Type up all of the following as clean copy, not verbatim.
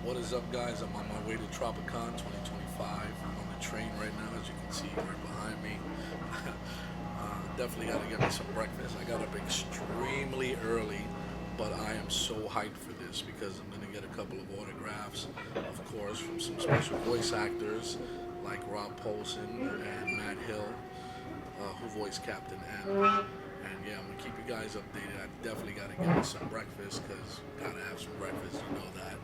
What is up, guys? I'm on my way to Tropicon 2025. I'm on the train right now, as you can see right behind me. Definitely got to get me some breakfast. I got up extremely early, but I am so hyped for this because I'm going to get a couple of autographs, of course, from some special voice actors like Rob Paulsen and Matt Hill, who voiced Captain N. And yeah, I'm gonna keep you guys updated. I definitely gotta get me some breakfast because gotta have some breakfast, you know that.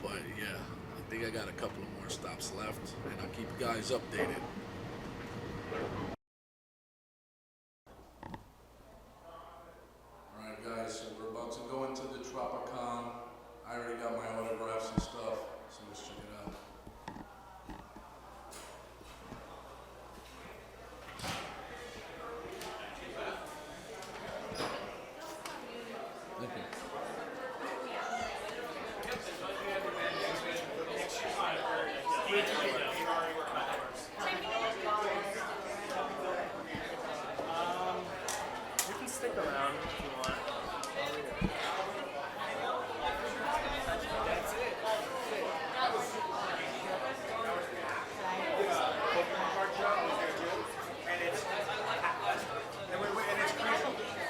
But yeah, I think I got a couple of more stops left, and I'll keep you guys updated. All right, guys, so we're about to go into the Tropicon. I already got my autographs and stuff, so let's check it out. Thank you. You can stick around if you want. That's it.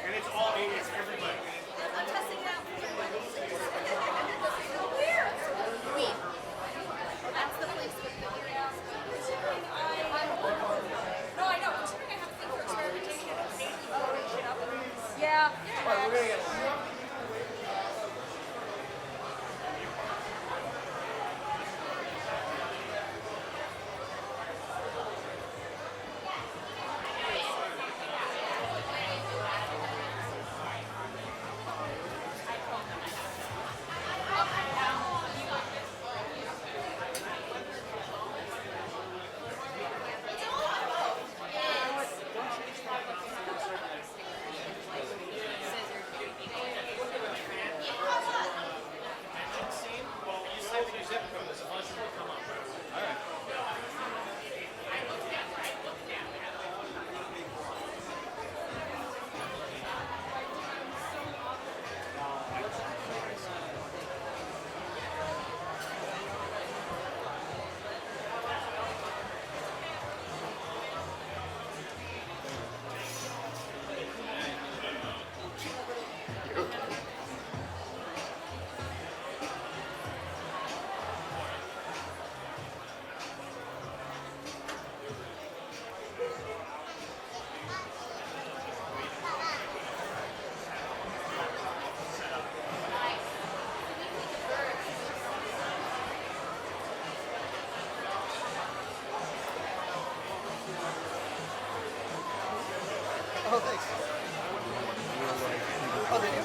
And it's all it's everybody. I'm testing it out. Wait. That's the place with the No, I know. Considering I have a thing for experimentation and making blowing shit up. Yeah. We're gonna get Oh, thanks. Oh, did you?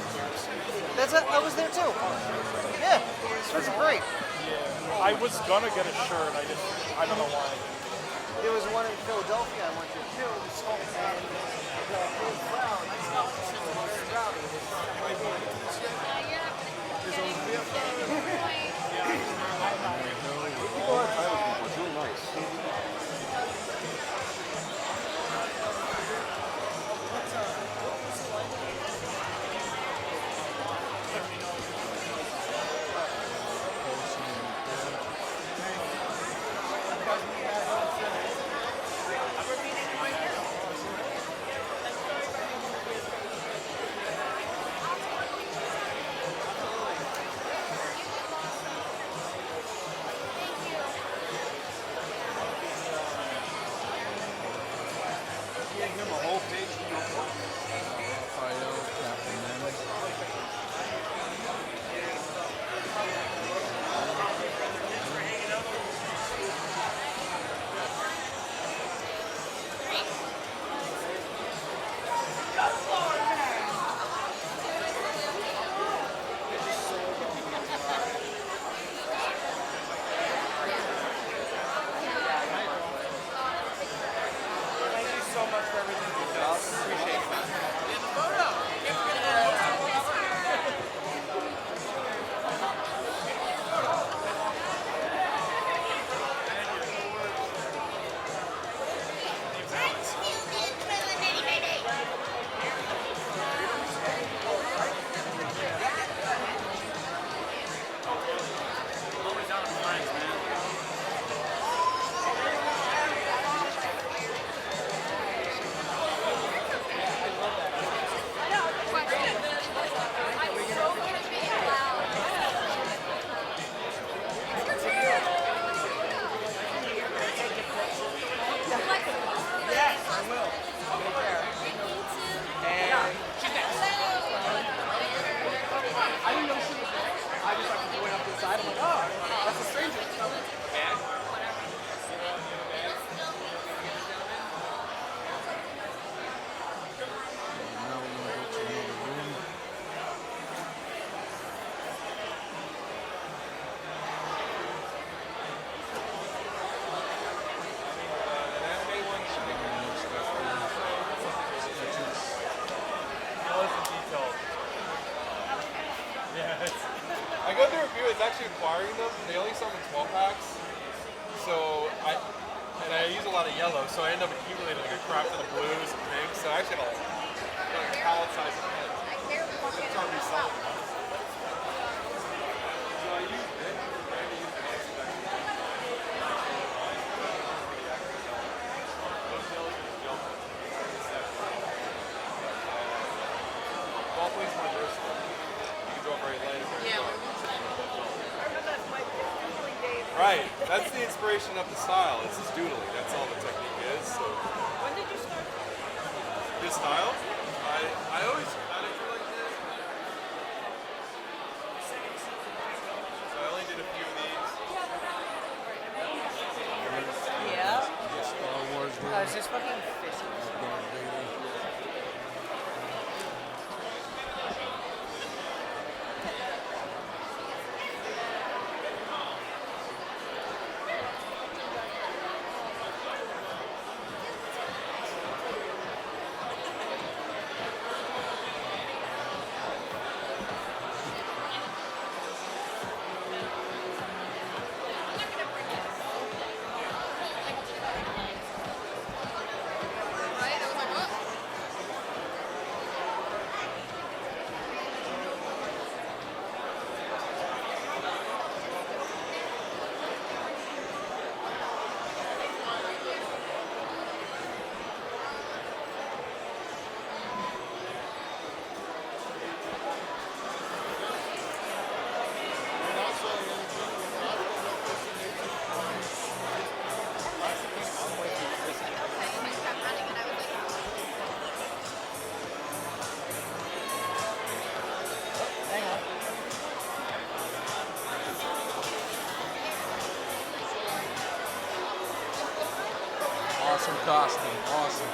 That's it. I was there too. Yeah, shirts are great. I was gonna get a shirt, I don't know why. There was one in Philadelphia I went to too, and the whole crowd, I saw it was rowdy. People are tired of people. It's real nice. actually acquiring them. They only sell them in 12 packs. So I use a lot of yellow, so I end up accumulating like a crap ton of blues and pinks. So I actually have a palette size of pens. I'm trying to resell them. So I use it. Ball plays more versatile. You can draw very light or very dark. Right, that's the inspiration of the style. It's just doodling. That's all the technique is. So. When did you start? This style? I always kind of feel like this. So I only did a few of these. Yeah. Star Wars Oh, is this fucking fishy? Awesome costume, awesome.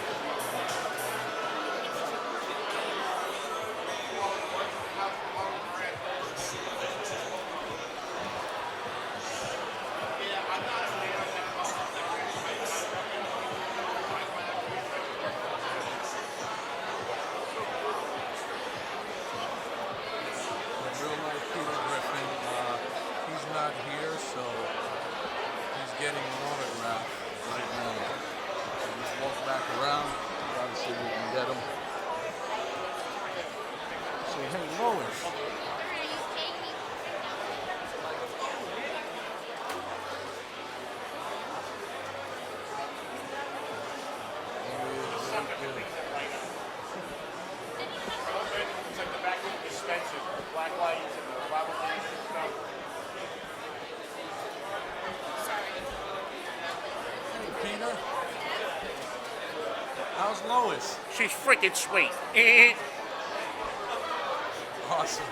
Real life Peter Griffin, he's not here, so he's getting an autograph right now. So just walk back around, try to see if we can get him. Say, hey, Lois. Peter? How's Lois? She's freaking sweet. Awesome.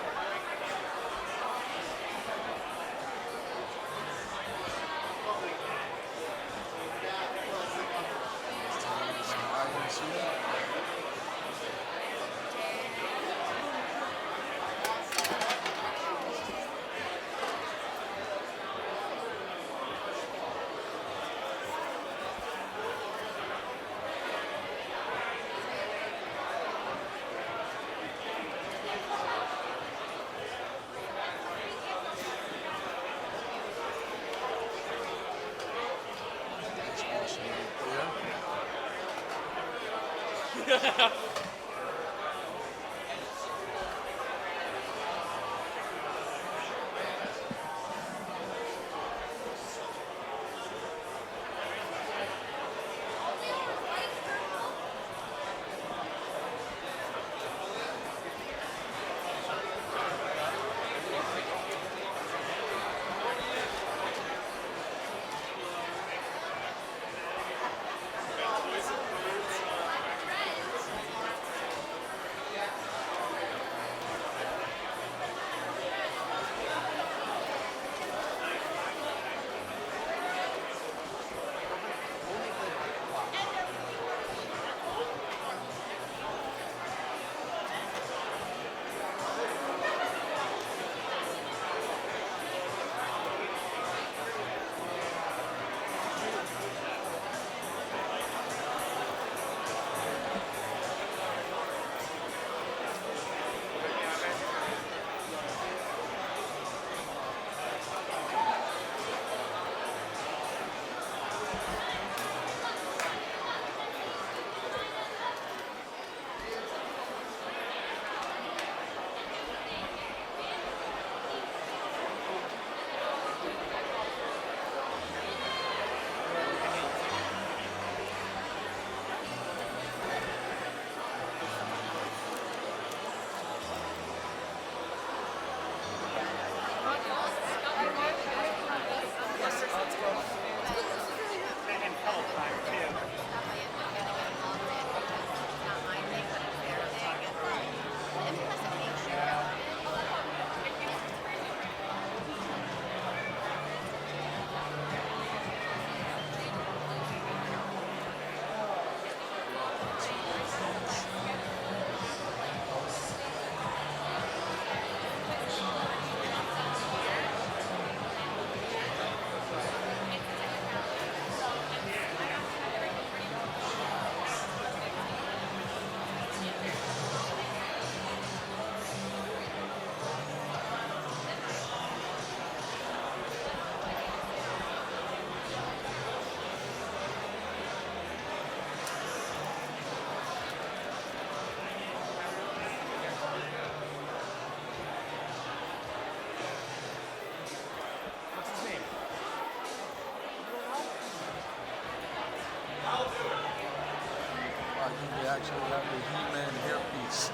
actually have the He-Man hairpiece.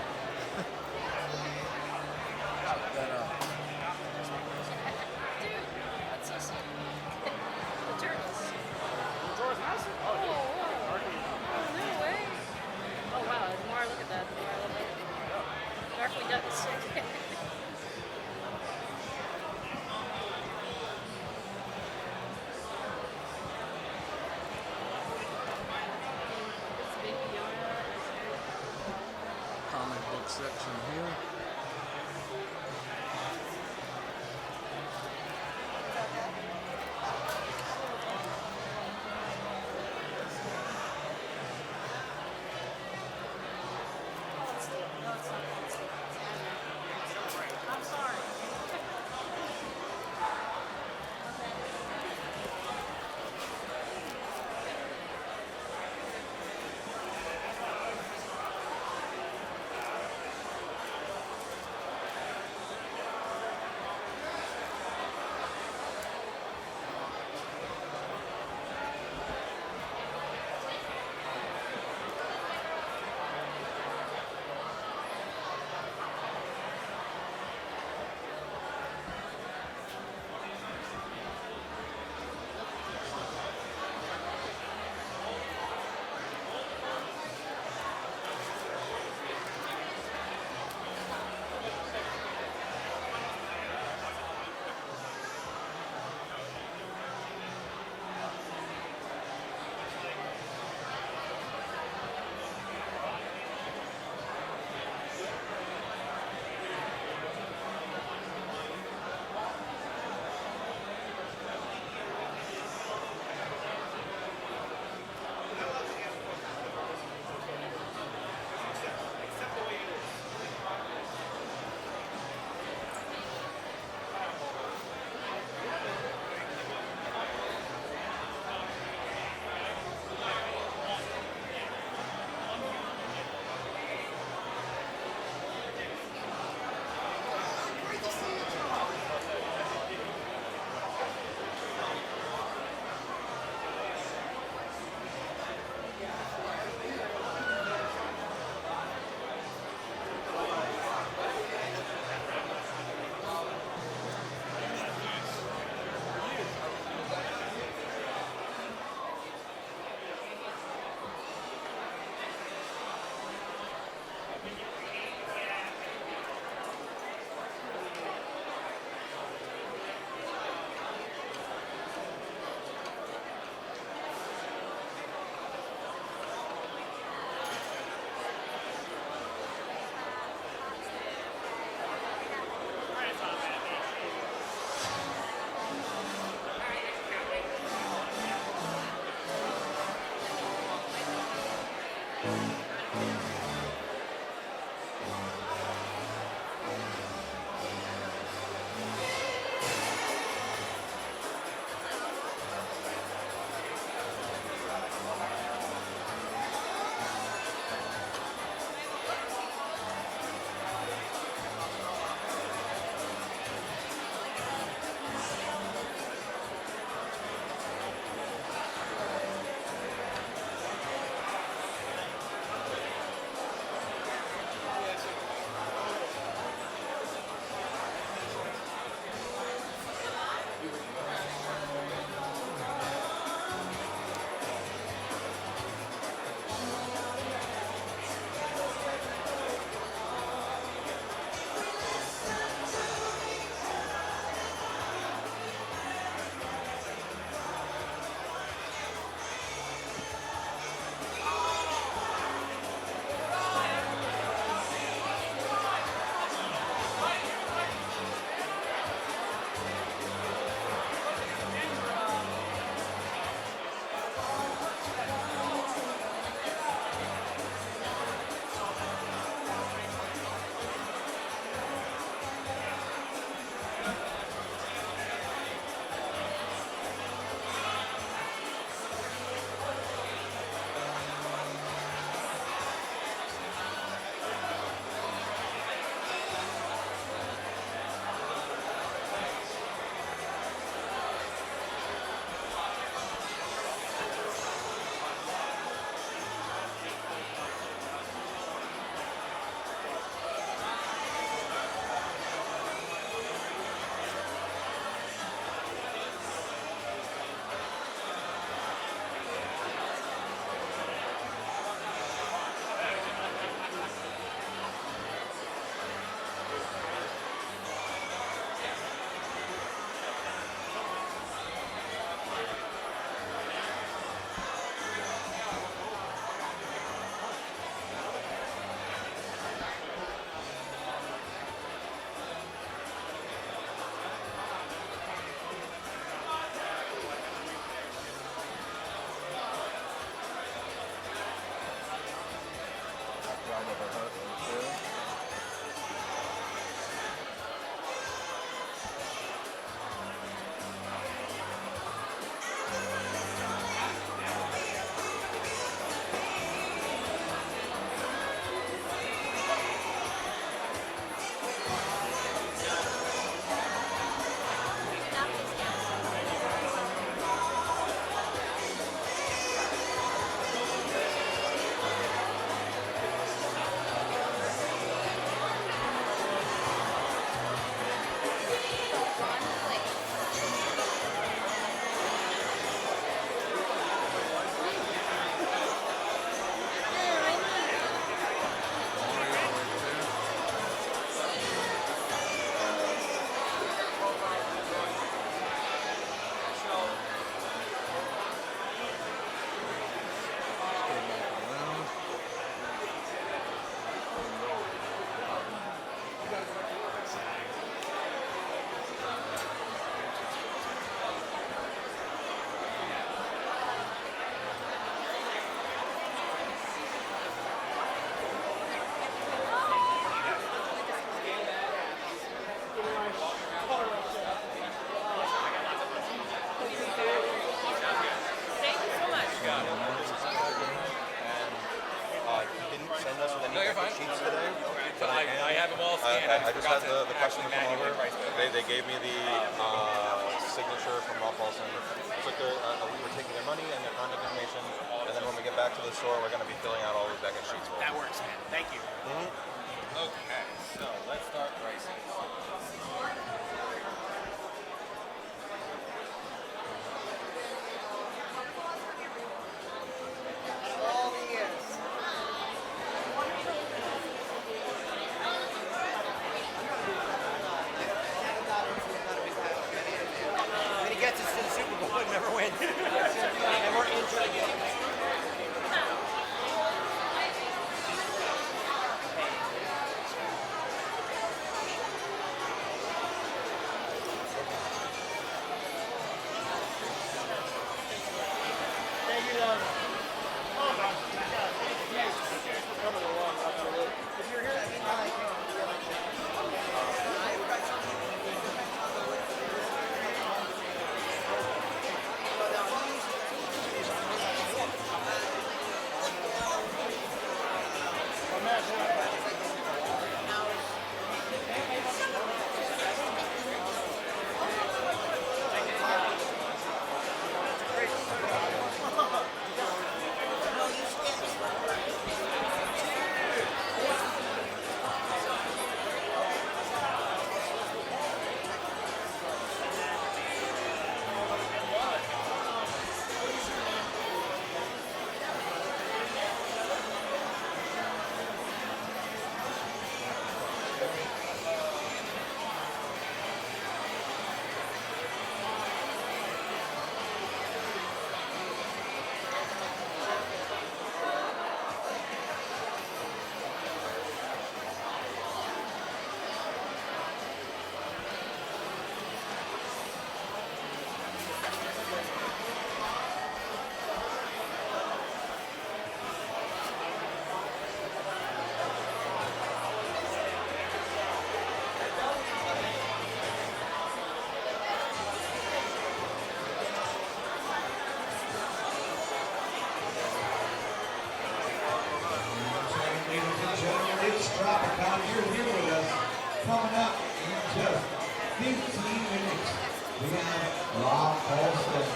Check that out. Dude, that's so sick. The turtles. George Mason? Oh, whoa. Oh, no way. Oh, wow. The more I look at that, the more I love it. Darkwing Duck is sick. Comic I just had the customer come over. They gave me the signature from Rob Paulsen. Took we were taking their money and their contact information, and then when we get back to the store, we're going to be filling out all the deck sheets for them. That works, man. Thank you. Okay, so let's start pricing. All the years. When he gets us to the Super Bowl, he never wins. And we're into the game. It's Tropicon. You're here with us. Coming up in just 15 minutes, we have Rob Paulsen.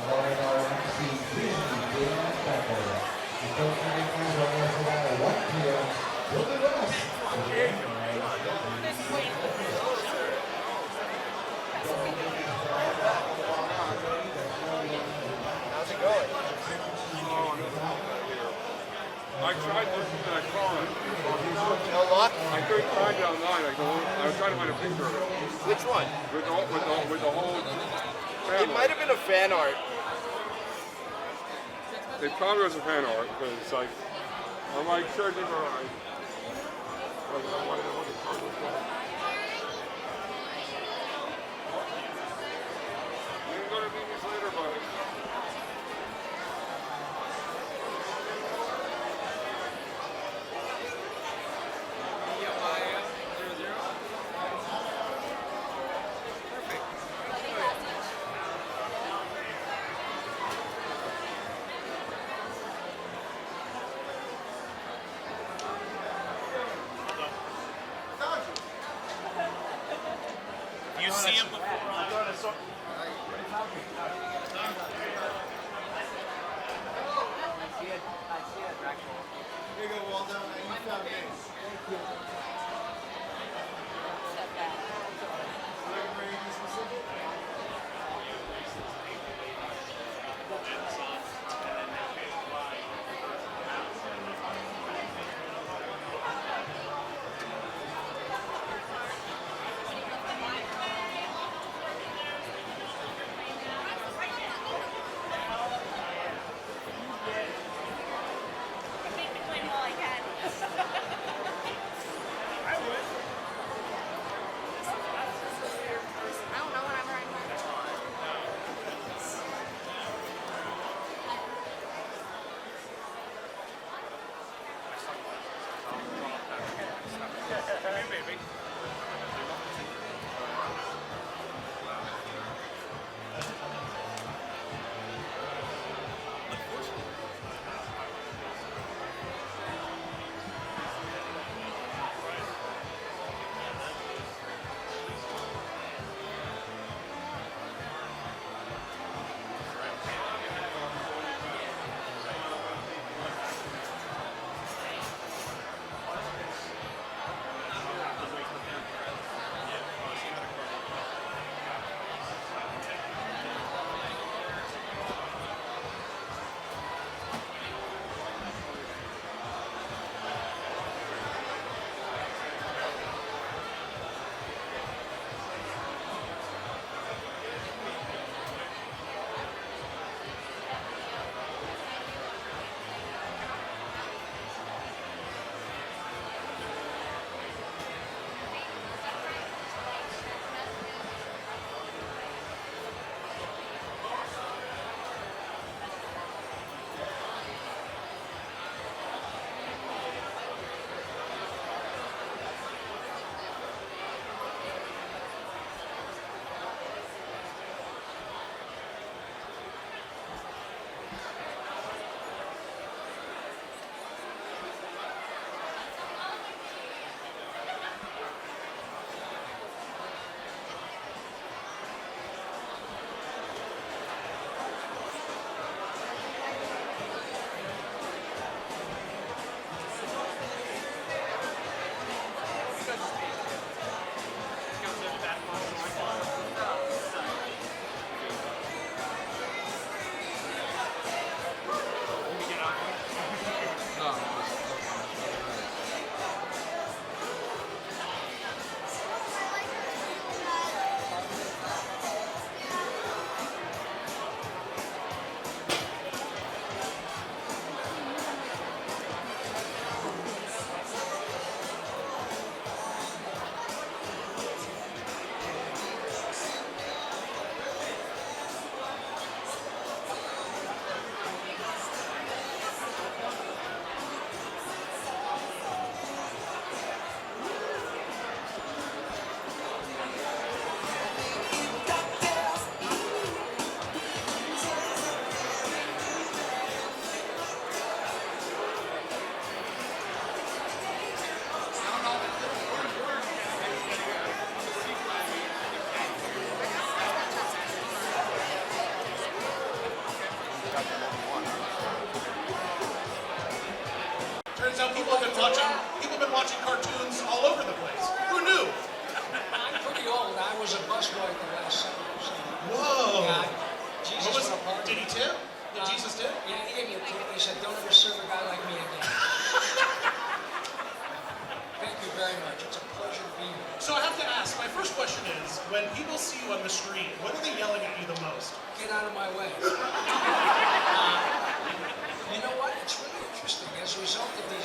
Alongside our MC, Disney, Dan Yakko. And don't forget to join us at 1 p.m. We'll be with us. How's it going? I tried looking at a car. No luck? I couldn't find it online. I was trying to find a picture of it. Which one? With the whole family. It might have been a fan art. It probably was a fan art because it's like, I'm like, sure, these are alright. You can go to meetings later, buddy. You see him before. Here you go, Waldo. You found me. Thank you. Step back. after movie one. Turns out people have been watching cartoons all over the place. Who knew? I'm pretty old. I was a busboy at the last supper. So. Whoa. Yeah, Jesus What was, went a party. did he tip? Did Jesus tip? Yeah, he gave me a tip. He said, don't ever serve a guy like me again. Thank you very much. It's a pleasure to be here. So I have to ask, my first question is, when people see you on the street, what are they yelling at you the most? Get out of my way. You know what? It's really interesting. As a result of the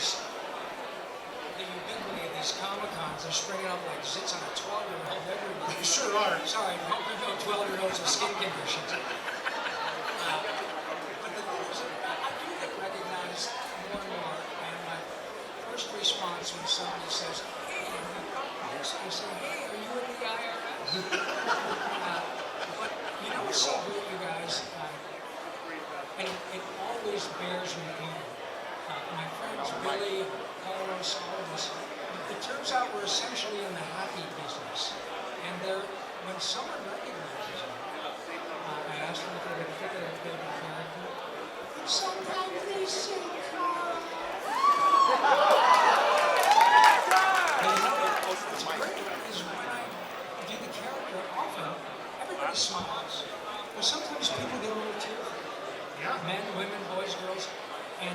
ubiquity of these Comic-Cons, they're springing up like zits on a 12-year-old everywhere. They sure are. Sorry, I hope you know 12-year-olds with skin conditions. But the thing is, I do get recognized more and more, and my first response when somebody says, hey, I say, hey, are you in the IRS? But you know what's so great, you guys? And it always bears me in. My friends Billy, Carlos, all of us, it turns out we're essentially in the happy business. And when someone recognizes me, I ask them if they would pick a favorite character. Sometimes they say Carl. What's great is when I do the character, often everybody smiles. But sometimes people get a little tearful. Yeah. Men, women, boys, girls, and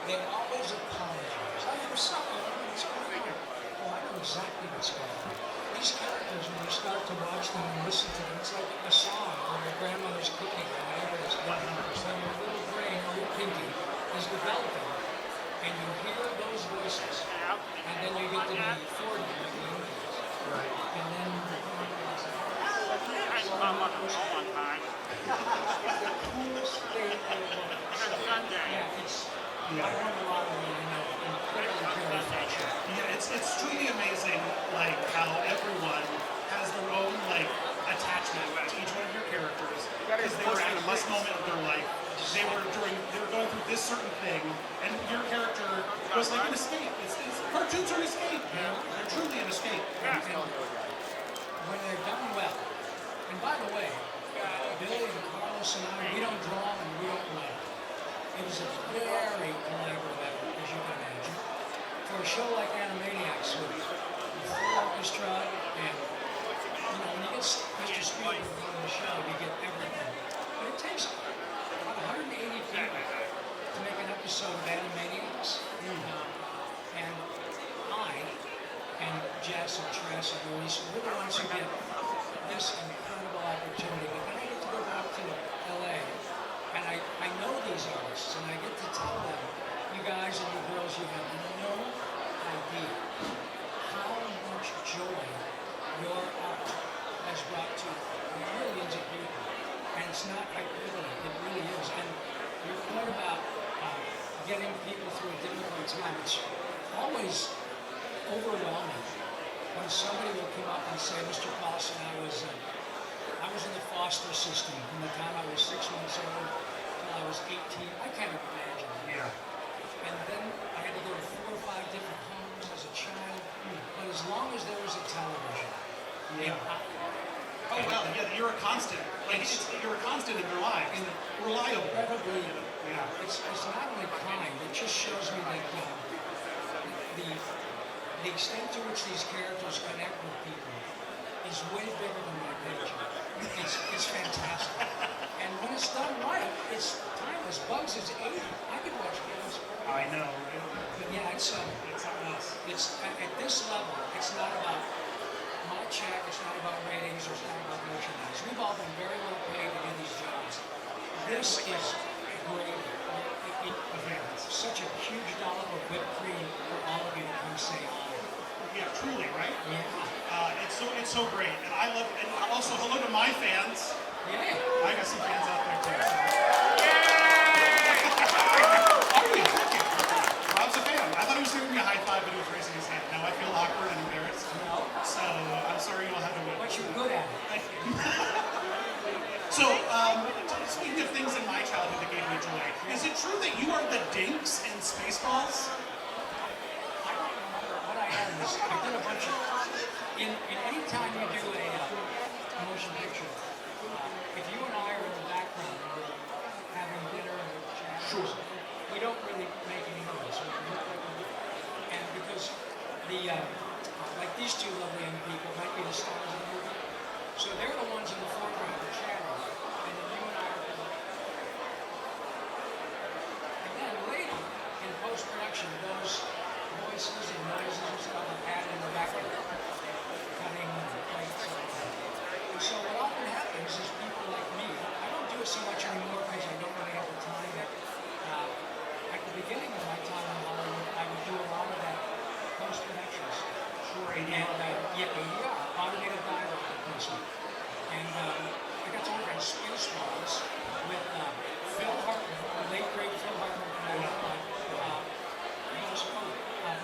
they always apologize. I am sorry, what's going on? Oh, I know exactly what's going on. These characters, when you start to watch them and listen to them, it's like a song or your grandmother's cooking or whatever it is. 100%. Your little brain or your pinky is developing, and you hear those voices, and then you get to be 40 like the Indians. Right. And then I saw one time. the coolest thing in the world. Yeah, it's. I won the lottery, you know, incredibly terrified. Yeah, it's truly amazing, like, how everyone has their own, like, attachment to each one of your characters. Because they were at this moment of their life. They were going through this certain thing, and your character was like an escape. Cartoons are an escape. They're truly an escape. And when they're done well, and by the way, Billy and Carlos and I, we don't draw and we don't write. It was a very collaborative effort, as you can imagine. For a show like Animaniacs with the full orchestra and, you know, when you get Mr. Spielberg on the show, you get everything. But it takes about 180 people to make an episode of Animaniacs. And I and Jess and Tress and Luis, we're the ones who get this incredible opportunity. But then I get to go back to LA, and I know these artists, and I get to tell them, you guys and you girls, you have no idea how much joy your art has brought to millions of people. And it's not hyperbole, it really is. And your point about getting people through a difficult time, it's always overwhelming when somebody will come up and say, Mr. Paulsen, I was in the foster system from the time I was 6 months old till I was 18. I can't even imagine. Yeah. And then I had to go to 4 or 5 different homes as a child. But as long as there was a television, Oh, well, yeah, you're a constant. Like, you're a constant in their lives. And reliable. incredibly, Yeah. it's not only kind, it just shows me that the extent to which these characters connect with people is way bigger than my picture. It's fantastic. And when it's done right, it's timeless. Bugs is 80. I could watch Bugs. I know, right? But yeah, it's something else. It's at this level, it's not about my check, it's not about ratings, or it's not about merchandise. We've all been very well paid to do these jobs. This is great. It's such a huge dollop of whipped cream for all of you to come say hi. Yeah, truly, right? Yeah. It's so great. And I love, and also hello to my fans. Yeah. I got some fans out there too. Rob's a fan. I thought he was giving me a high five, but he was raising his hand. Now I feel awkward and embarrassed. No. So I'm sorry you all had to wait. But you're good at it. Thank you. So, speaking of things in my childhood that gave me joy, is it true that you are the Dinks in Spaceballs? I don't remember what I am. I did a bunch of, in any time you do a motion picture, if you and I are in the background having So they're the ones in the foreground, the shadows. And then you and I are and then later, in post-production, those voices and noises and stuff are added in the background. Cutting plates. And so what often happens is people like me, I don't do it so much anymore because I don't really have the time. At the beginning of my time in Hollywood, I would do a lot of that post-production stuff. Sure, and ADR, automated dialogue replacement. And I got to work on Space Wars with Phil Hartman, the late great Phil Hartman.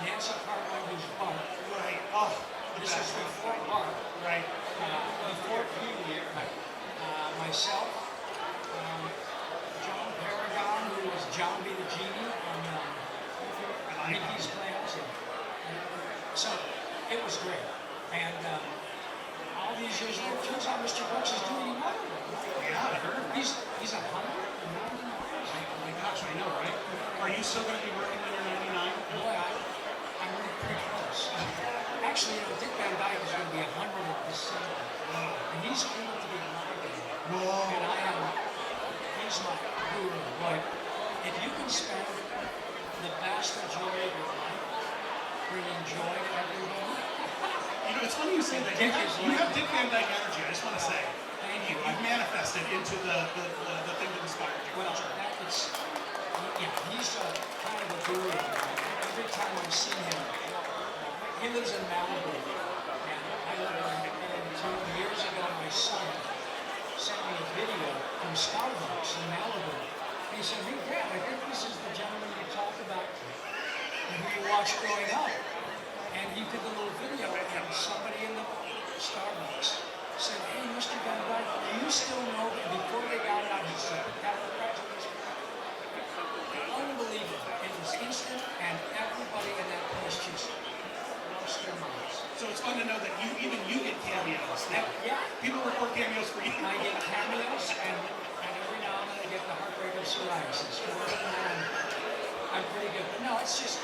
Nancy Cartwright, who's Bart. Right. Oh, this is before Bart. Right. Before Pee-wee. Myself, John Paragon, who was John B. the Genie on Mickey's Playhouse. So it was great. And all these years later, it turns out Mr. Brooks is doing another one. Yeah, I heard. He's 199. Oh my gosh, I know, right? Are you still going to be working when you're 99? Boy, I'm really pretty close. Actually, Dick Van Dyke is going to be 100 in December. Wow. And he's able to be my baby. Whoa. And he's my guru. But if you can spend the vast majority of your life bringing joy to everyone. You know, it's funny you say that. You have Dick Van Dyke energy, I just want to say. Thank you. You've manifested into the thing that inspired you. Well, he's kind of a guru. Every time I see him, he lives in Malibu, and I live in Malibu. 2 years ago, my son sent me a video from Starbucks in Malibu. And he said, "Hey, Dad, I think this is the gentleman you talked about and who you watched growing up." And he did the little video, and somebody in the Starbucks said, "Hey, Mr. Van Dyke, do you still know that before they got out, he said, unbelievable. It was instant, and everybody in that place just lost their minds." So it's fun to know that even you get cameos. Yeah. People record cameos for you. I get cameos, and every now and then I get the heartbreak of psoriasis. I'm pretty good. But no, it's just,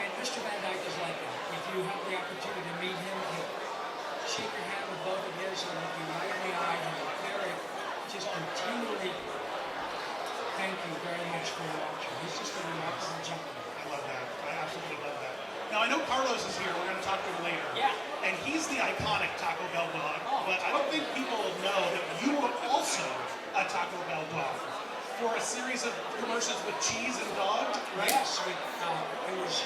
and Mr. Van Dyke is like that. If you have the opportunity to meet him, he'll shake your hand with both of his and look you right in the eye and very, just continually thank you very much for watching. He's just a remarkable gentleman. I love that. I absolutely love that. Now, I know Carlos is here. We're going to talk to him later. Yeah. And he's the iconic Taco Bell dog. But I don't think people know that you were also a Taco Bell dog for a series of commercials with cheese and dog, right? Yes. It was,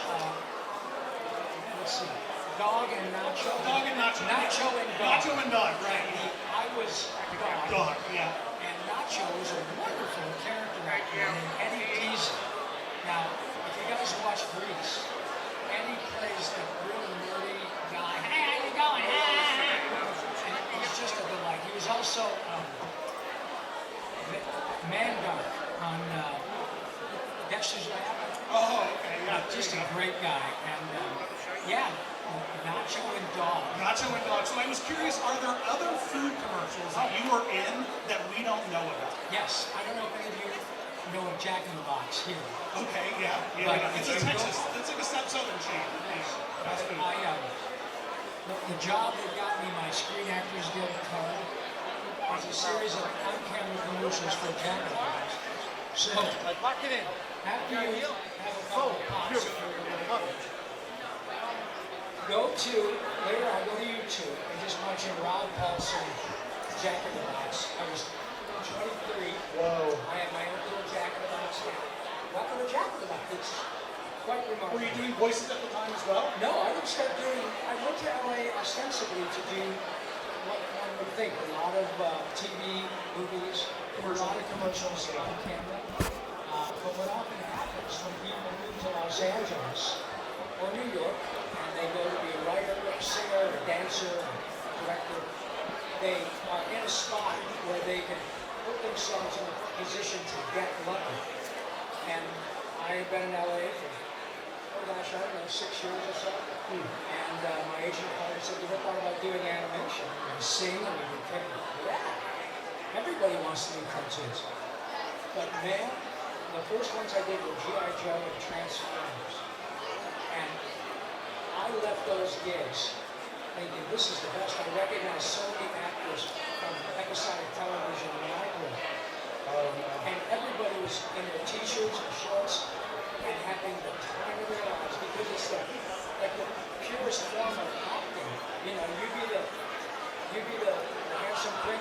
let's see, Dog and Nacho. Dog and Nacho. Nacho and Dog. Nacho and Dog, right. I was Dog. Dog, yeah. And Nacho was a wonderful character actor named Eddie Deason. Now, if you guys watch Grease, Eddie plays that really nerdy guy. Hey, how you going? And he's just a delight. He was also Mandark on Dexter's Lab. Oh, okay, yeah. Just a great guy. And yeah, Nacho and Dog. Nacho and Dog. So I was curious, are there other food commercials that you were in that we don't know about? Yes. I don't know if any of you know of Jack in the Box here. Okay, yeah. It's a Texas, it's like a Southern chain. Fast food. The job that got me my Screen Actors Guild card was a series of on-camera commercials for Jack in the Box. So, Lock it in. after you have a couple of pops, later on, go to YouTube and just watch Rob Paulsen, Jack in the Box. I was 23. Whoa. I had my own little Jack in the Box hat. Welcome to Jack in the Box. It's quite remarkable. Were you doing voices at the time as well? No, I went to LA ostensibly to do what one would think, a lot of TV, movies, a lot of commercials on camera. But what often happens when people move to Los Angeles or New York, and they go to be a writer, a singer, a dancer, a director, they are in a spot where they can put themselves in a position to get lucky. And I've been in LA for, I don't know, 6 years or so. And my agent called and said, "You ever thought about doing animation? And sing and we do picture." Yeah. Everybody wants to do cartoons. But man, the first ones I did were G.I. Joe and Transformers. And I left those gigs thinking, this is the best. I recognize so many actors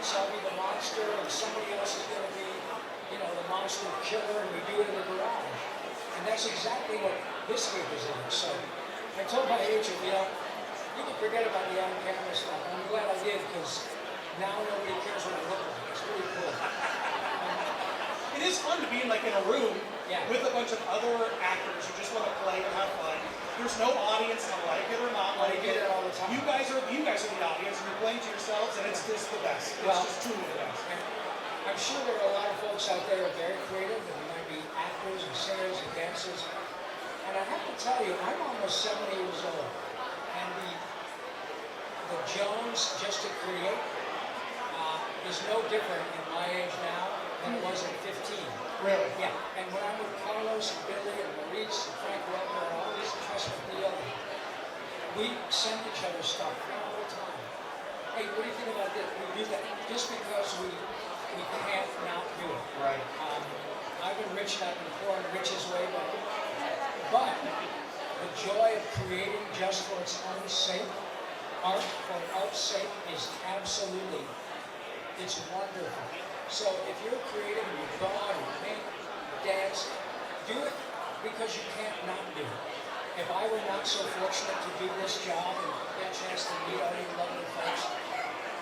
months I'll be the monster and somebody else is going to be, you know, the monster killer, and we do it in the garage. And that's exactly what this week is like. So I told my agent, you know, you can forget about the on-camera stuff. I'm glad I did, because now nobody cares what I look like. It's pretty cool. It is fun to be like in a room Yeah. with a bunch of other actors who just want to play and have fun. There's no audience to like it or not like I get it. it all the time. You guys are the audience, and you're playing to yourselves, and it's just the best. It's Well, just truly the best. I'm sure there are a lot of folks out there who are very creative, and they might be actors and singers and dancers. And I have to tell you, I'm almost 70 years old, and the Jones just to create is no different in my age now than it was at 15. Really? Yeah. And when I'm with Carlos and Billy and Maurice and Frank Welker and all these trust me, we send each other stuff all the time. Hey, what do you think about this? We do that just because we can't not do it. Right. I've been rich and I've been poor, and rich is way better. But the joy of creating just for its own sake, art for art's sake, is absolutely, it's wonderful. So if you're creative and you draw and you paint, you dance, do it because you can't not do it. If I were not so fortunate to do this job and get a chance to meet all you lovely folks,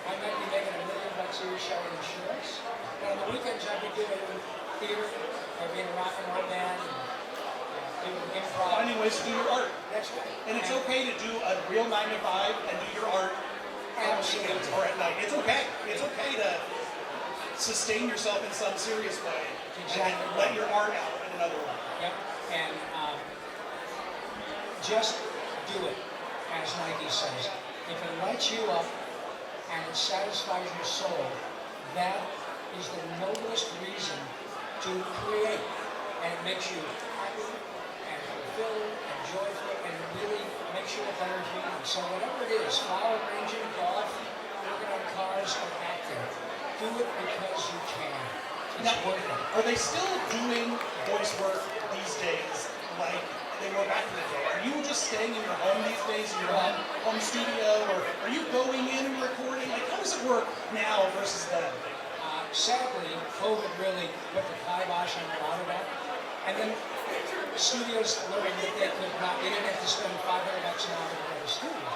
I might be making $1 million a year showing insurance. But on the weekends I'd be doing theater, I'd be in a rock and roll band, and doing improv. Finding ways to do your art. That's right. And it's okay to do a real 9 to 5 and do your art on the weekends or at night. It's okay. It's okay to sustain yourself in some serious way and let your art out in another way. Yep. And just do it, as Nike says. If it lights you up and it satisfies your soul, that is the noblest reason to create. And it makes you happy and fulfilled and joyful and really makes you a better human. So whatever it is, flower arranging, golf, working on cars, or acting, do it because you can. It's worth it. Are they still doing voice work these days like they were back in the day? Are you just staying in your home these days, in your home studio, or are you going in and recording? Like, how does it work now versus then? Sadly, COVID really put the kibosh on a lot of that. And then studios learned that they didn't have to spend $500 an hour to rent a studio.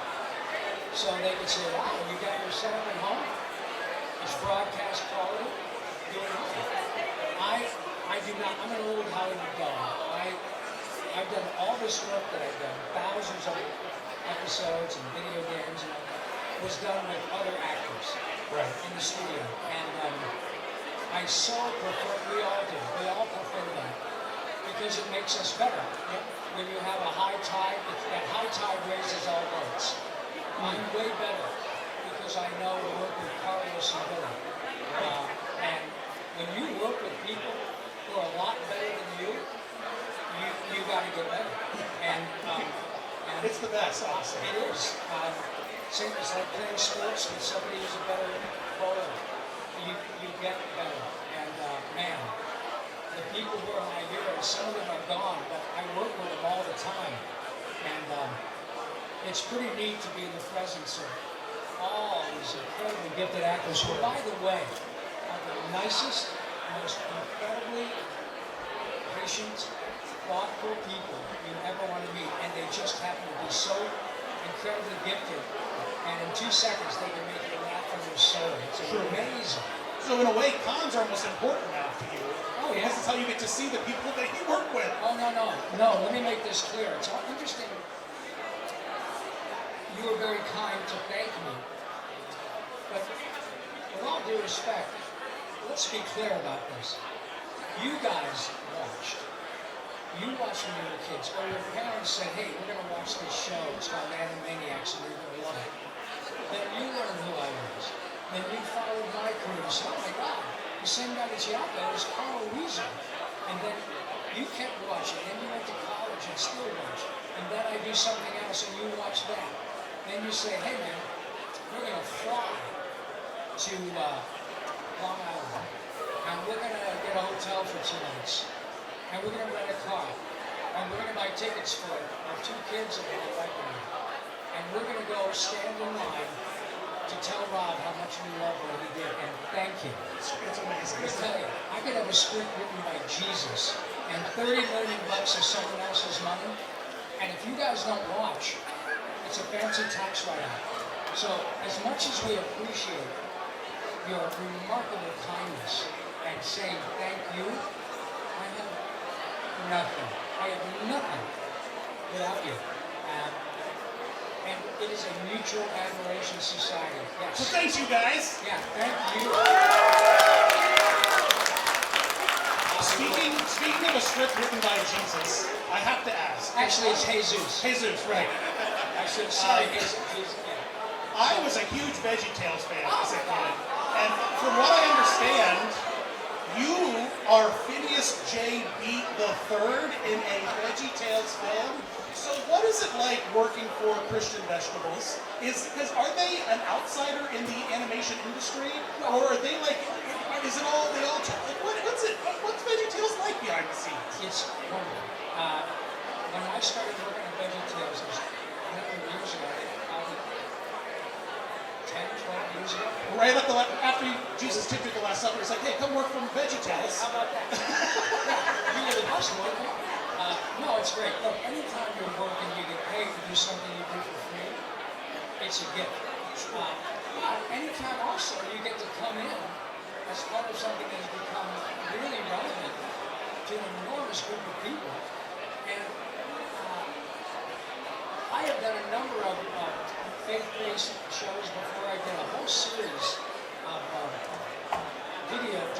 So they could say, wow, you got your setup at home? It's broadcast quality. Do it at home. I do not, I'm an old Hollywood dog. I've done all this work that I've done, thousands of episodes and video games, and was done with other actors in the studio. And I so prefer, we all prefer that, because it makes us better. When you have a high tide, that high tide raises all boats. I'm way better because I know to work with Carlos and Billy. And when you work with people who are a lot better than you got to get better. And it's the best, honestly. It is. Same as like playing sports with somebody who's a better bowler. You get better. And man, the people who are my heroes, some of them are gone, but I work with them all the time. And it's pretty neat to be in the presence of all these incredibly gifted actors who, by the way, are the nicest, most incredibly patient, thoughtful people you ever want to meet, and they just happen to be so incredibly gifted, and in 2 seconds they can make you laugh from your soul. It's amazing. So in a way, cons are almost important now to you. Oh yeah. This is how you get to see the people that you work with. Oh no, let me make this clear. It's all interesting. You were very kind to thank me, but with all due respect, let's be clear about this. You guys watched. You watched when you were kids, or your parents said, hey, we're going to watch this show. It's called Animaniacs, and you're going to love it. Then you learned who I was. Then you followed my career and said, oh my God, the same guy that's Yakko is Carl Weezer. And then you kept watching, and you went to college and still watch. And then I do something else, and you watch that. Then you say, hey man, we're going to fly to Long Island, and we're going to get a hotel for 2 nights. And we're going to rent a car, and we're going to buy tickets for our 2 kids that we like them. And we're going to go stand in line to tell Rob how much we love what he did. And thank you. It's amazing. Let me tell you, I could have a script written by Jesus and $30 million is someone else's money. And if you guys don't watch, it's a fancy tax write-off. So as much as we appreciate your remarkable kindness and saying thank you, I have nothing. I have nothing without you. And it is a mutual admiration society. Yes. So thanks, you guys. Yeah, thank you. Speaking of a script written by Jesus, I have to ask. Actually, it's Jesus. Jesus, right. I should say I was a huge VeggieTales fan as a kid, and from what I understand, you are Phineas J. Beat III in a VeggieTales film. So what is it like working for Christian Vegetables? Are they an outsider in the animation industry, or are they like? Is it all they all? What's VeggieTales like behind the scenes? It's wonderful. When I started working on VeggieTales, it was a number of years ago, probably 10, 12 years ago. Right after Jesus tipped at the Last Supper, it's like, hey, come work from VeggieTales. How about that? Yeah, you were the best one. No, it's great. Look, anytime you're working, you get paid to do something you do for free. It's a gift. Anytime also you get to come in as part of something that has become really relevant to an enormous group of people. And I have done a number of faith-based shows before. I did a whole series of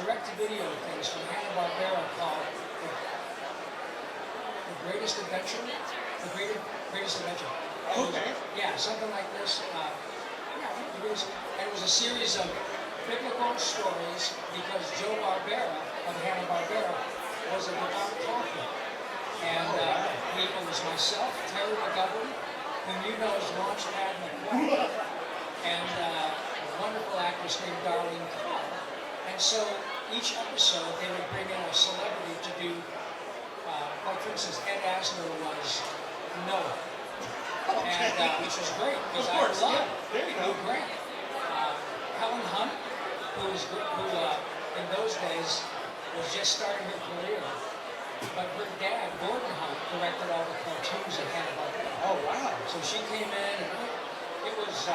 direct-to-video things from Hanna-Barbera called The Greatest Adventure. The Greatest Adventure. Okay. Yeah, something like this. It was a series of biblical stories because Joe Barbera of Hanna-Barbera was a devout Catholic. And it was myself, Terry McGovern, whom you know as Launchpad McQueen, and a wonderful actress named Darlene Carr. And so each episode they would bring in a celebrity to do, like for instance, Ed Asner was Noah. Okay. And which was great because I love Hugh Grant. Helen Hunt, who in those days was just starting her career, but her dad, Gordon Hunt, directed all the cartoons at Hanna-Barbera. Oh wow! So she came in, and it was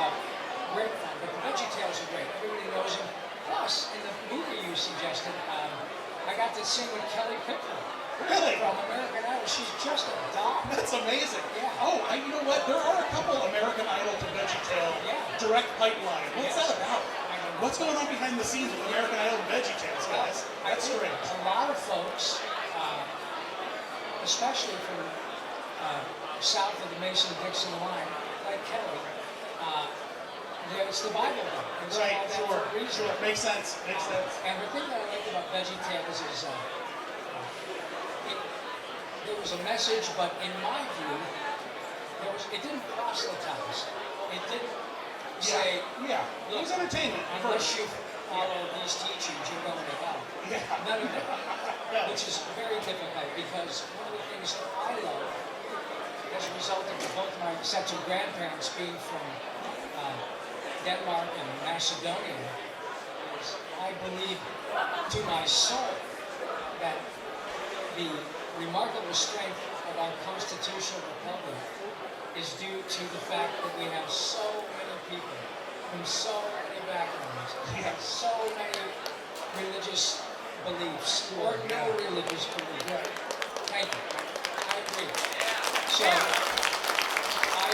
great fun. But the VeggieTales are great. Everybody knows them. Plus, in the movie you suggested, I got to sing with Kelly Pickler. Really? From American Idol. She's just a doll. That's amazing. Yeah. Oh, you know what? There are a couple American Idol to VeggieTale direct pipeline. What's that about? What's going on behind the scenes with American Idol and VeggieTales, guys? That's strange. A lot of folks, especially from south of the Mason-Dixon line, like Kelly, it's the Bible Belt. Right, sure. Makes sense. And the thing that I like about VeggieTales is there was a message, but in my view, it didn't proselytize. It didn't say, it was entertainment. Unless you follow these teachings, you're going to hell. Yeah. None of that. Which is very difficult because one of the things that I love as a result of both my sets of grandparents being from Denmark and Macedonia is I believe to my soul that the remarkable strength of our constitutional republic is due to the fact that we have so many people from so many backgrounds, we have so many religious beliefs, or no religious beliefs. Thank you. I agree. So, I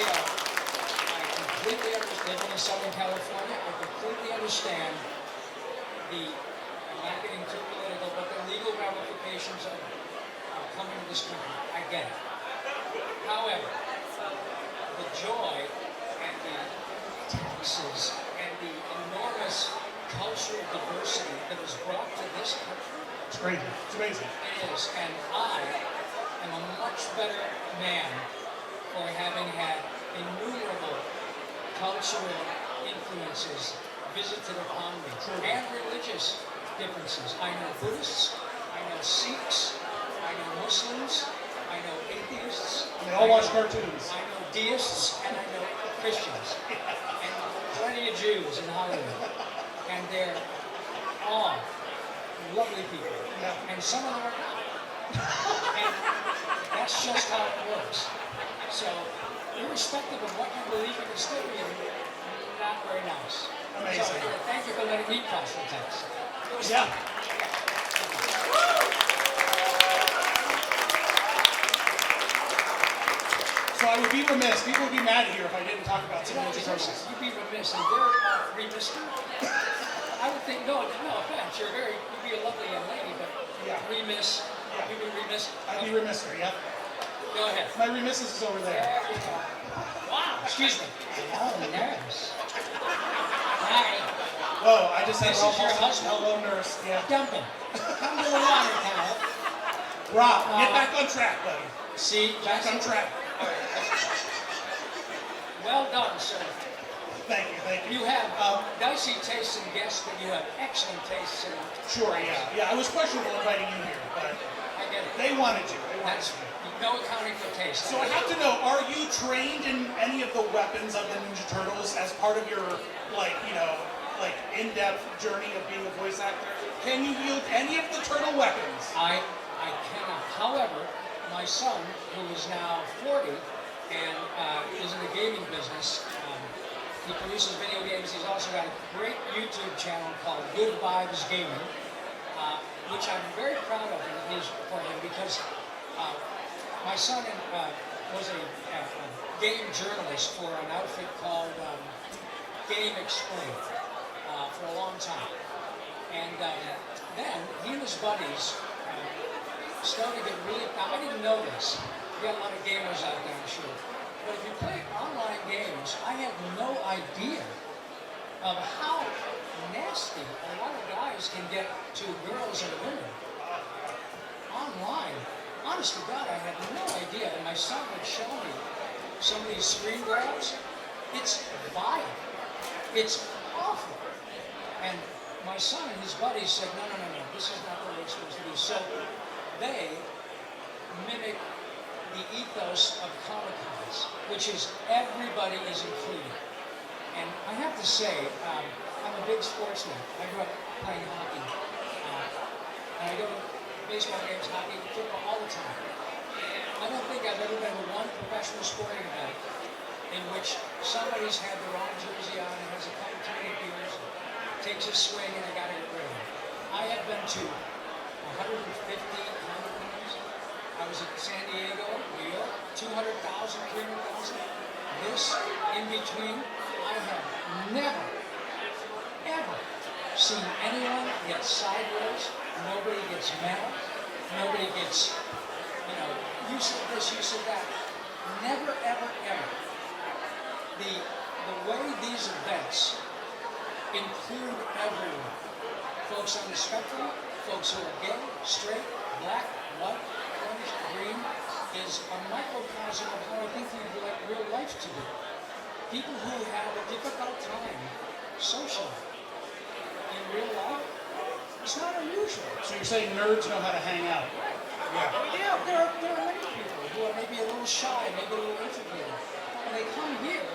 completely understand, living in Southern California, I completely understand I'm not getting too political, but the legal ramifications of coming to this country. I get it. However, the joy and the taxes and the enormous cultural diversity that is brought to this country. It's crazy. It's amazing. It is. And I am a much better man for having had innumerable cultural influences visited upon me and religious differences. I know Buddhists, I know Sikhs, I know Muslims, I know atheists. They all watch cartoons. I know deists, and I know Christians. And plenty of Jews in Hollywood. And they're all lovely people. Yeah. And some of them are not. And that's just how it works. So, irrespective of what you believe in the story, not very nice. Amazing. So, thank you for letting me pass the test. It was Yeah. fun. So I would be remiss. People would be mad here if I didn't talk about some Ninja Turtles. You'd be remiss, and they're remiss. I would think, no offense, you'd be a lovely young lady, but Yeah. remiss, Yeah. you'd be remiss. I'd be remiss here, yeah. Go ahead. My remisses is over there. There you go. Wow, excuse me. Oh, nerves. Hi, Whoa, I just had This Rob is your Paulsen. husband? Hello, nurse. Yeah. dump him. Come to the water tower. Rob, get back on track, buddy. See, Back on track. well done, sir. Thank you, thank you. You have dicey tastes in guests, but you have excellent tastes in Sure, yeah. Yeah, I was questionable inviting you here, but I get it. they wanted you. They wanted That's you. no accounting for taste. So I have to know, are you trained in any of the weapons of the Ninja Turtles as part of your, in-depth journey of being a voice actor? Can you wield any of the turtle weapons? I cannot. However, my son, who is now 40 and is in the gaming business, he produces video games. He's also got a great YouTube channel called Good Vibes Gaming, which I'm very proud of for him because my son was a game journalist for an outfit called Game Explain for a long time. And then he and his buddies started to get really, now I didn't know this. We got a lot of gamers out there, I'm sure. But if you play online games, I had no idea of how nasty a lot of guys can get to girls and women online. Honest to God, I had no idea. And my son would show me some of these screen grabs. It's vile. It's awful. And my son and his buddies said, no, this is not what we're supposed to do. So they mimic the ethos of Comic-Cons, which is everybody is included. And I have to say, I'm a big sportsman. I grew up playing hockey. And I go to baseball games, hockey, football all the time. I don't think I've ever been to one professional sporting event in which somebody's had the wrong jersey on and has a couple too many beers, takes a swing, and I got to get rid of it. I have been to 150 Comic-Cons. I was at San Diego, New York, 200,000, 300,000. This, in between, I have never, ever seen anyone get sideways. Nobody gets mad. Nobody gets, you said this, you said that. Never, ever, ever. The way these events include everyone. Folks on the spectrum, folks who are gay, straight, black, white, orange, green, is a microcosm of how I think we'd like real life to be. People who have a difficult time socially in real life, it's not unusual. So you're saying nerds know how to hang out? Yeah, there are many people who are maybe a little shy, maybe a little introverted. When they come here,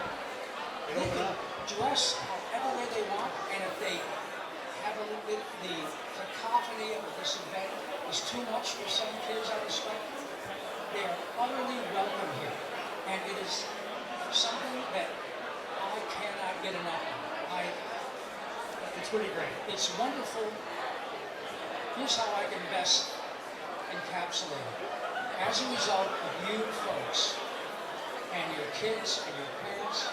they can dress however way they want, and if they have a little bit, the cacophony of this event is too much for some kids on the spectrum, they are utterly welcome here. And it is something that I cannot get enough of. It's pretty great. It's wonderful. Here's how I can best encapsulate it. As a result of you folks and your kids and your parents,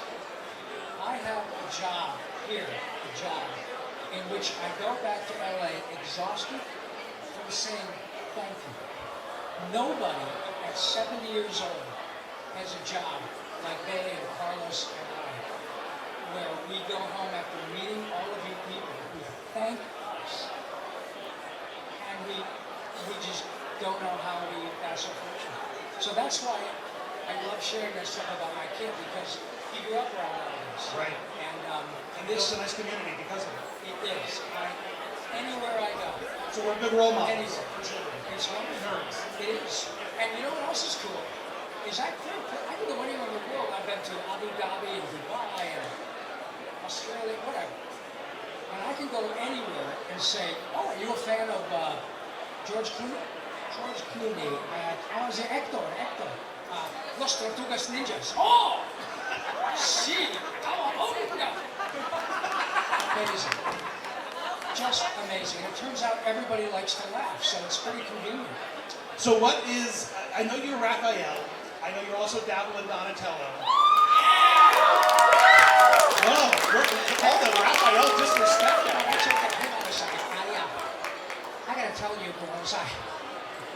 I have a job here, in which I go back to LA exhausted from saying thank you. Nobody at 70 years old has a job like Billy and Carlos and I, where we go home after meeting all of you people who thank us, and we just don't know how we pass our fortune. So that's why I love sharing this stuff about my kid, because he grew up around all this. Right. And this is a nice community because of it. It is. Anywhere I go. So we're good role models. Anywhere. It's wonderful. Nerds. It is. And you know what else is cool? Is I can go anywhere in the world. I've been to Abu Dhabi and Dubai and Australia, whatever. And I can go anywhere and and say, oh, are you a fan of George Clooney? George Clooney. Oh, the Hector. Los Tortugas Ninjas. Oh! Sí. Oh, no. Amazing. Just amazing. It turns out everybody likes to laugh, so it's pretty convenient. So what is, I know you're Raphael, I know you're also dabbling in Donatello. Whoa, all the Raphael disrespect now. Hang on a second. I gotta tell you, girls,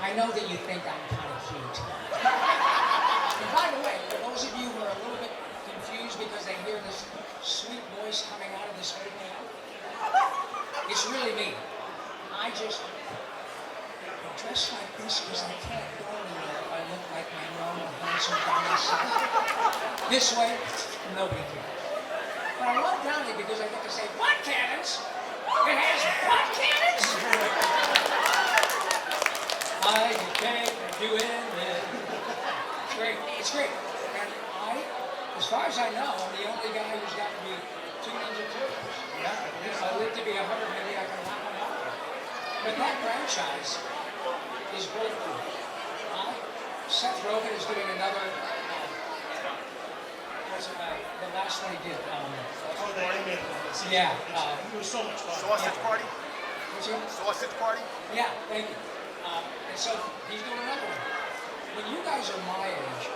I know that you think I'm kind of cute. And by the way, for those of you who are a little bit confused because they hear this sweet voice coming out of this old man, it's really me. I dress like this because I can't go anywhere if I look like my normal handsome Donnie. This way, no big deal. But I love Donnie because I get to say, butt cannons? It has butt cannons? I can't do it. It's great. It's great. And as far as I know, I'm the only guy who's got to be 2 Ninja Turtles. Yeah. If I live to be 100, maybe I can knock them out. But that franchise is breakthrough. Seth Rogen is doing another. The last one he did. The animated one. Yeah. It was so much fun. Sausage Party? What's your? Sausage Party? Yeah, thank you. And so he's doing another one. When you guys are my age,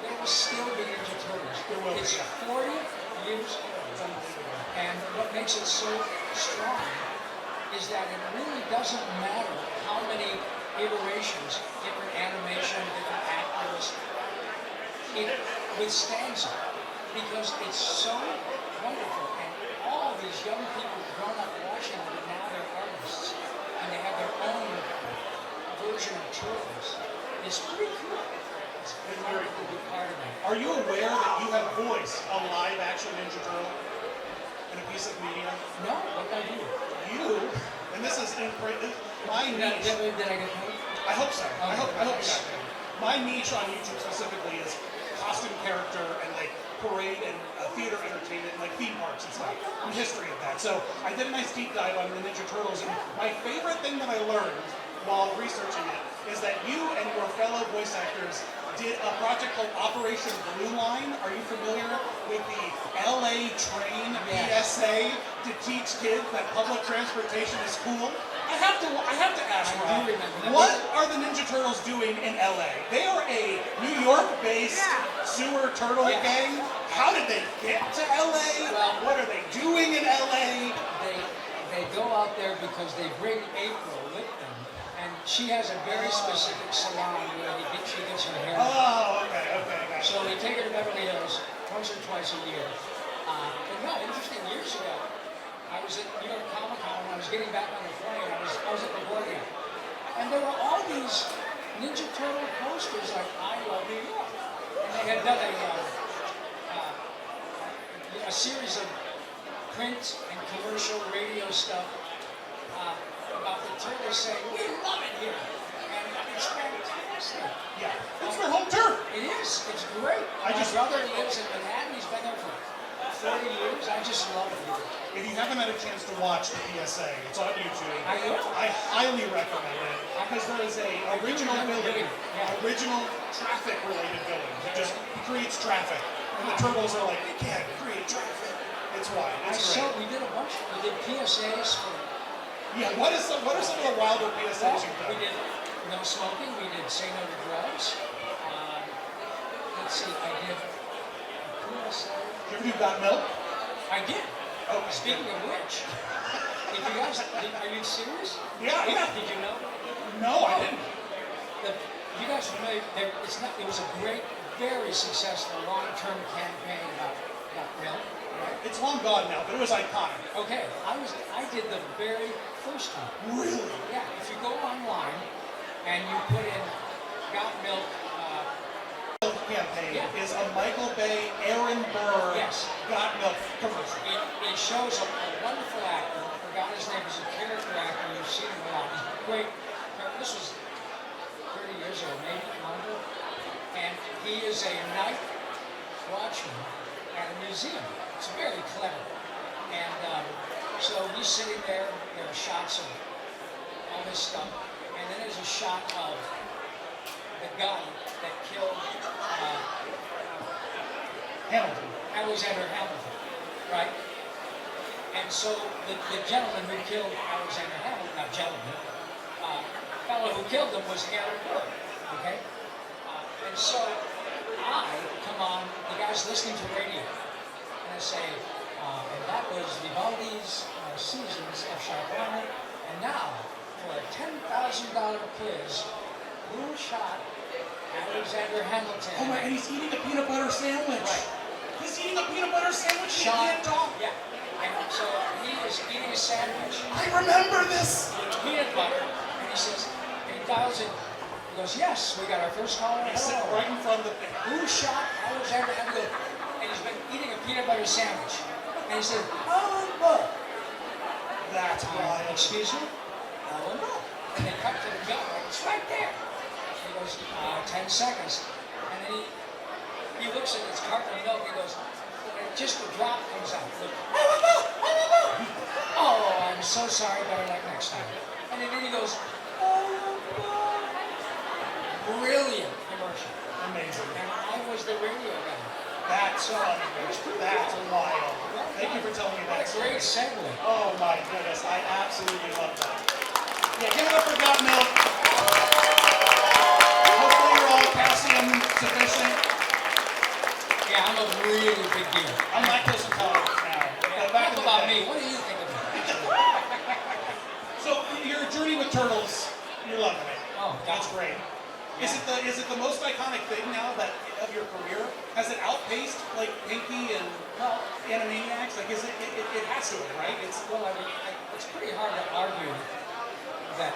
there will still be Ninja Turtles. It's 40 years old. And what makes it so strong is that it really doesn't matter how many iterations, different animation, different actors, it withstands it because it's so wonderful. And all of these young people grown up watching it, and now they're artists, and they have their own version of Turtles. It's pretty cool. It's very cool to be part of that. Are you aware that you have voiced a live action Ninja Turtle in a piece of media? No, what did I do? You, and this is my niche. Did I get paid? I hope so. Okay. I hope you got it. My niche on YouTube specifically is costume character and like parade and theater entertainment, like theme parks and stuff, and history of that. So I did a nice deep dive on the Ninja Turtles, and my favorite thing that I learned while researching it is that you and your fellow voice actors did a project called Operation Blue Line. Are you familiar with the LA train PSA to teach kids that public transportation is cool? I have to ask, Rob, what are the Ninja Turtles doing in LA? They are a New York-based sewer turtle gang. How did they get to LA? What are they doing in LA? They go out there because they bring April with them. And she has a very specific salon where she gets her hair. Oh, okay. So we take her to Beverly Hills once or twice a year. But no, interesting, years ago, I was at New York Comic Con and I was getting back on the plane. I was at LaGuardia. And there were all these Ninja Turtle posters like I Love New York. And they had done a series of print and commercial radio stuff about the Turtles saying, we love it here. And it's fantastic. Yeah, it's their home turf. It is. It's great. My brother lives in Manhattan. He's been there for 30 years. I just love it here. If you haven't had a chance to watch the PSA, it's on YouTube. I highly recommend it because there is a original villain, original traffic-related villain that just creates traffic. And the Turtles are like, we can't create traffic. It's why. It's great. We did a bunch. We did PSAs for. Yeah, what are some of the wilder PSAs you've done? We did no smoking. We did say no to drugs. Let's see. I did a PSA. Did you ever do Got Milk? I did. Oh, speaking of which, if you guys, are you serious? Yeah. Did you know? No, I didn't. You guys are familiar? It was a great, very successful long-term campaign about milk. Right? It's long gone now, but it was iconic. Okay, I did the very first one. Really? Yeah. If you go online and you put in Got Milk. Campaign is a Michael Bay, Aaron Burr, Got Milk commercial. It shows a wonderful actor. I forgot his name. He's a character actor. You've seen him a lot. He's great. This was 30 years ago, maybe longer. And he is a night watchman at a museum. It's very clever. And so he's sitting there. There shots of all this stuff, and then there's a shot of the gun that killed Hamilton. Alexander Hamilton, right? And so the gentleman who killed Alexander Hamilton, not gentleman, fellow who killed him was Aaron Burr, okay? And so I come on, the guy's listening to radio, and I say, and that was Vivaldi's Seasons of Sharp Armor, and now for a $10,000 quiz, who shot Alexander Hamilton? Oh my, and he's eating a peanut butter sandwich. Right. He's eating a peanut butter sandwich and he Sean, can't talk. yeah. And so he was eating a sandwich. I remember this. With peanut butter, and he says, and he dials in. He goes, yes, we got our first caller. He's sitting right in front of the thing. Who shot Alexander Hamilton? And he's been eating a peanut butter sandwich. And he said, Alan Burr. That's wild. Excuse me? Alan Burr. And they cut to the gun. It's right there. He goes, 10 seconds. And then he looks at his carton of milk. He goes, and just a drop comes out. Alan Burr! Alan Burr! Oh, I'm so sorry. Better luck next time. And then he goes, Alan Burr. Brilliant immersion. Amazing. And I was the radio guy. That's funny. That's wild. Thank you for telling me that. What a great segue. Oh my goodness, I absolutely love that. Yeah, give it up for Got Milk. Hopefully you're all calcium sufficient. Yeah, I'm a really big deal. I'm lactose intolerant now. Yeah, Back in the about day. me. What do you think of me? So your journey with Turtles, you're loving it. Oh, That's great. Yeah. Is it the most iconic thing now that of your career? Has it outpaced like Pinky and Animaniacs? Like, it has to, right? Well, I mean, it's pretty hard to argue that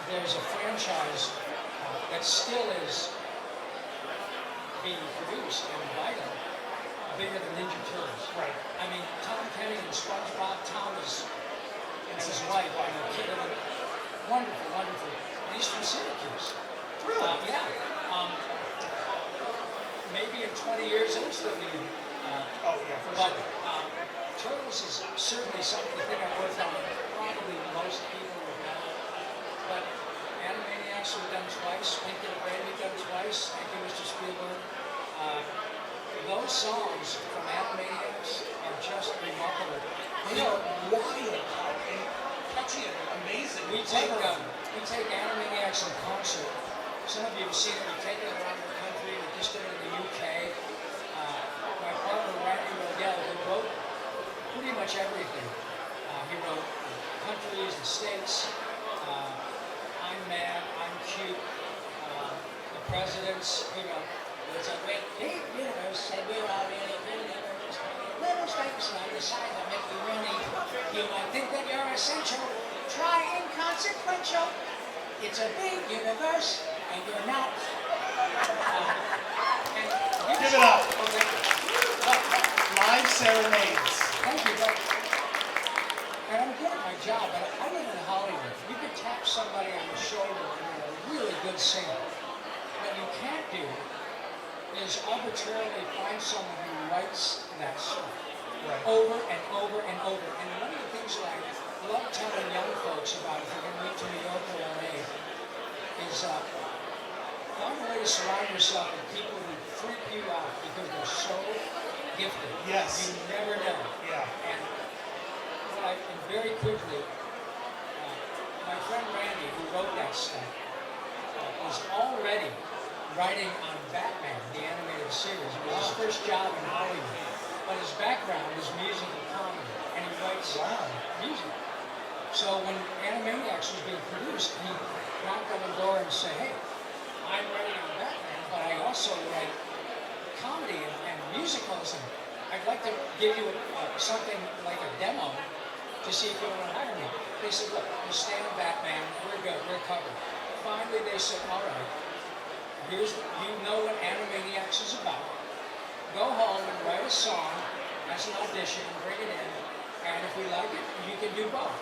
there's a franchise that still is being produced and vital, bigger than Ninja Turtles. Right. I mean, Tom Kenny and SpongeBob, Tom is and his wife, and a kid, wonderful, wonderful. And he's from Syracuse. Really? Yeah. Maybe in 20 years it'll still be. Oh yeah, for But sure. Turtles is certainly something I worked on. Probably most people would know. But Animaniacs we've done twice. Pinky and Brain we've done twice. Thank you, Mr. Spielberg. Those songs from Animaniacs are just remarkable. They are wild and catchy and amazing. We take Animaniacs in concert. Some of you have seen it. We take it around the country. We just did it in the UK. My partner Randy Rodell, who wrote pretty much everything. He wrote countries, the states. I'm Mad, I'm Cute. The Presidents. You know, it's a great big universe, and we're all really just little stripes on the side that make you really. You might think that you're essential. Try inconsequential. It's a big universe, and you're not. Give it up. Oh, thank you. Live serenades. Thank you, but, and I'm good at my job, but I live in Hollywood. You could tap somebody on the shoulder and you're a really good singer. What you can't do is arbitrarily find someone who writes that song over and over and over. And one of the things that I love telling young folks about if you're going to move to New York or LA is find a way to surround yourself with people who freak you out because they're so gifted. Yes. You never know. Yeah. And what and very quickly, my friend Randy, who wrote that stuff, was already writing on Batman, the animated series. It was his first job in Hollywood. But his background is musical comedy, and he writes music. So when Animaniacs was being produced, he knocked on the door and said, hey, I'm writing on Batman, but I also write comedy and musicals, and I'd like to give you something like a demo to see if you want to hire me. They said, look, you stay on Batman, we're good, we're covered. Finally, they said, all right, you know what Animaniacs is about. Go home and write a song as an audition and bring it in, and if we like it, you can do both.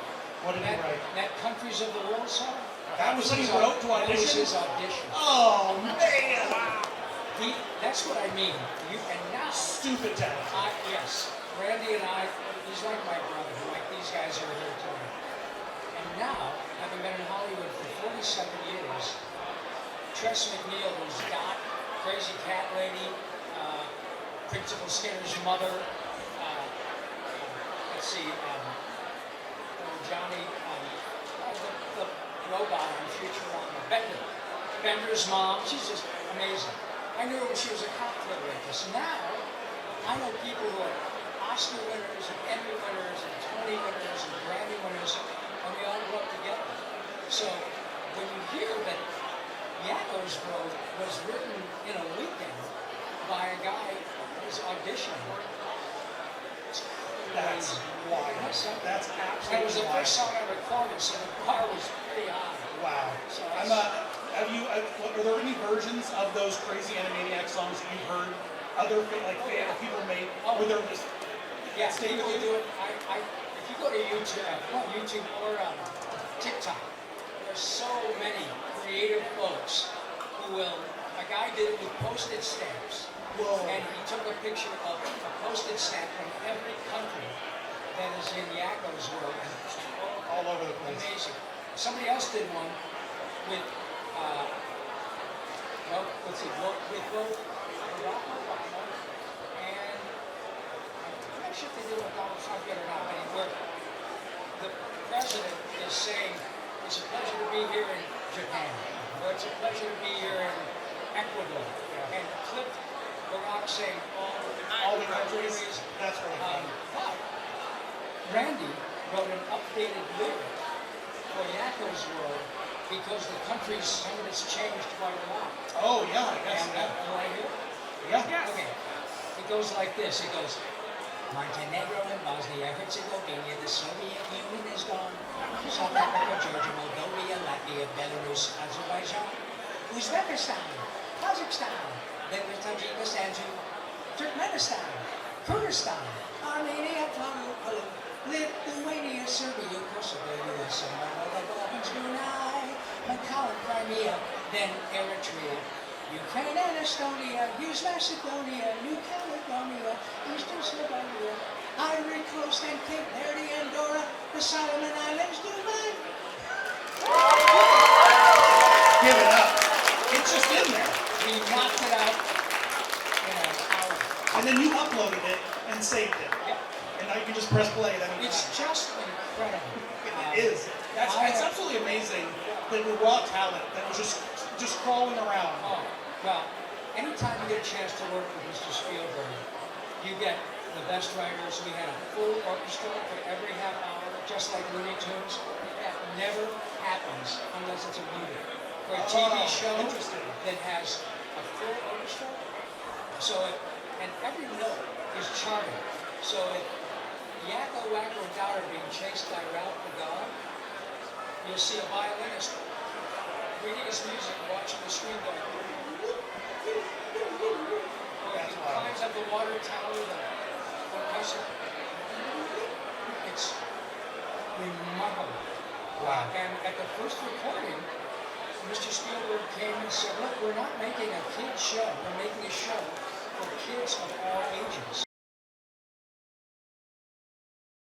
What did he write? That Countries of the World song? That was what he wrote to audition? That was his audition. Oh, man! Wow. That's what I mean. And now... Stupid talent. Yes. Randy and I, he's like my brother, like these guys are here tonight. And 27 years, Tress McNeil was Dot, Crazy Cat Lady, Principal Skinner's mother, let's see, Johnny, the robot on Futurama, Bender's mom. She's just amazing. I knew her when she was a cocktail waitress. Now, I know people who are Oscar winners and Emmy winners and Tony winners and Grammy winners, and we all grew up together. So when you hear that Yakko's World was written in a weekend by a guy who was auditioning, That's wild. That's absolutely that was the wild. first song I recorded, so the bar was pretty high. Wow. So I'm are there any versions of those crazy Animaniacs songs that you've heard? Other fan people made? Where they're just yeah, stay people with do it. If you go to YouTube, not YouTube or TikTok, there's so many creative folks who will. A guy did it with postage stamps. Whoa. And he took a picture of a postage stamp from every country that is in Yakko's world. all over the place. Amazing. Somebody else did one with, with both Barack Obama and I'm not sure if they did it with Donald Trump yet or not, but where the president is saying, it's a pleasure to be here in Japan, or it's a pleasure to be here in Ecuador, and clipped Barack saying all the countries. That's really fun. But Randy wrote an updated lyric for Yakko's World because the countries, some of it's changed quite a lot. Oh yeah, I guess. And you want to hear it? Yeah. Okay. It goes like this. It goes, Montenegro and Bosnia, Herzegovina, the Soviet Union is gone. South Africa, Georgia, Moldova, Latvia, Belarus, Azerbaijan, Uzbekistan, Kazakhstan, then there's Tajikistan, Turkmenistan, Kurdistan, Armenia, Lithuania, Serbia, Kosovo, US, Moldova, Balkans, Brunei, Macau, Crimea, then Eritrea, Ukraine and Estonia, East Macedonia, New Caledonia, Eastern Slovenia, Ivory Coast and Cape Verde, Andorra, the Solomon Islands, Dubai. Give it up. It's just in there. We knocked it out in an hour. And then you uploaded it and saved it. Yeah. And now you can just press play at any time. It's just incredible. It is. It's absolutely amazing that the raw talent that was just crawling around. Oh, well, anytime you get a chance to work with Mr. Spielberg, you get the best writers. We had a full orchestra for every half hour, just like Looney Tunes. That never happens unless it's a movie. For a TV show that has a full orchestra, and every note is charming. So if Yakko, Wacko, and Dot are being chased by Ralph the God, you'll see a violinist reading his music, watching the screen going. Or he climbs up the water tower, the pressure. It's remarkable. Wow. And at the first recording, Mr. Spielberg came and said, look, we're not making a kid's show. We're making a show for kids of all ages.